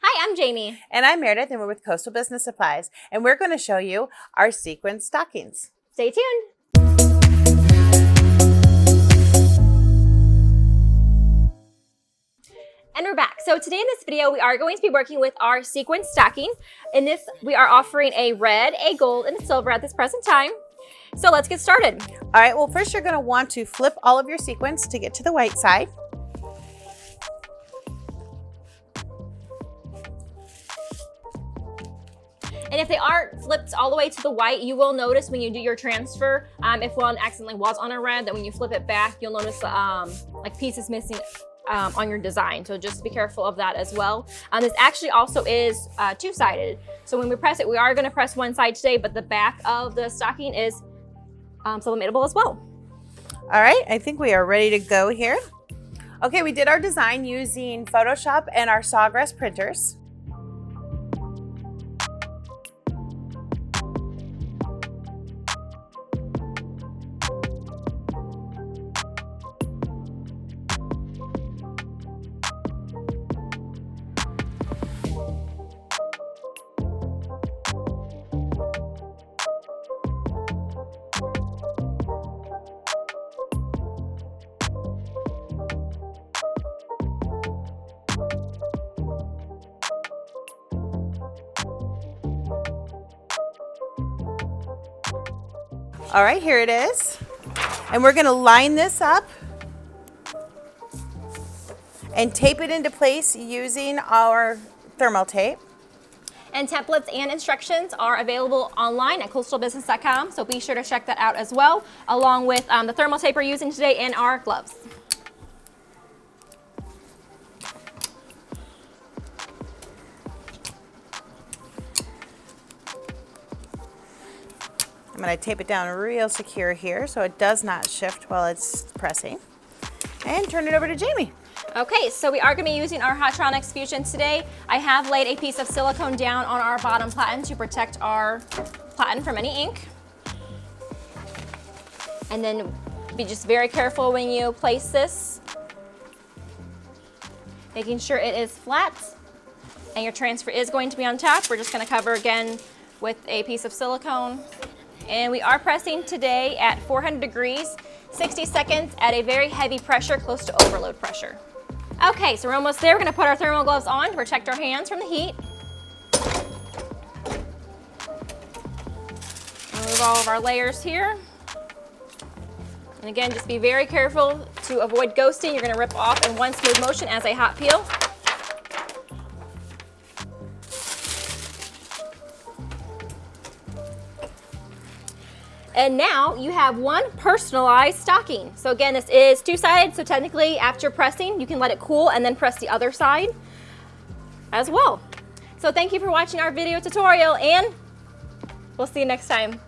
Hi, I'm Jamie. And I'm Meredith, and we're with Coastal Business Supplies, and we're going to show you our sequin stockings. Stay tuned. And we're back. So today in this video, we are going to be working with our sequin stocking. In this, we are offering a red, a gold, and a silver at this present time. So let's get started. All right, well, first you're going to want to flip all of your sequins to get to the white side. And if they aren't flipped all the way to the white, you will notice when you do your transfer, if one accidentally was on a red, that when you flip it back, you'll notice like pieces missing on your design. So just be careful of that as well. This actually also is two-sided. So when we press it, we are gonna press one side today, but the back of the stocking is sublimatable as well. All right, I think we are ready to go here. Okay, we did our design using Photoshop and our Sawgrass printers. All right, here it is. And we're gonna line this up and tape it into place using our thermal tape. And templates and instructions are available online at coastalbusiness.com, so be sure to check that out as well, along with the thermal tape we're using today and our gloves. I'm going to tape it down real secure here so it does not shift while it's pressing. And turn it over to Jamie. Okay, so we are going to be using our Hotronics Fusion today. I have laid a piece of silicone down on our bottom platen to protect our platen from any ink. And then be just very careful when you place this, making sure it is flat and your transfer is going to be on top. We're just going to cover again with a piece of silicone. And we are pressing today at 400 degrees, 60 seconds at a very heavy pressure, close to overload pressure. Okay, so we're almost there. We're gonna put our thermal gloves on to protect our hands from the heat. Remove all of our layers here. And again, just be very careful to avoid ghosting. You're gonna rip off in one smooth motion as a hot peel. And now you have one personalized stocking. So again, this is two-sided, so technically after pressing, you can let it cool and then press the other side as well. So thank you for watching our video tutorial, and we'll see you next time.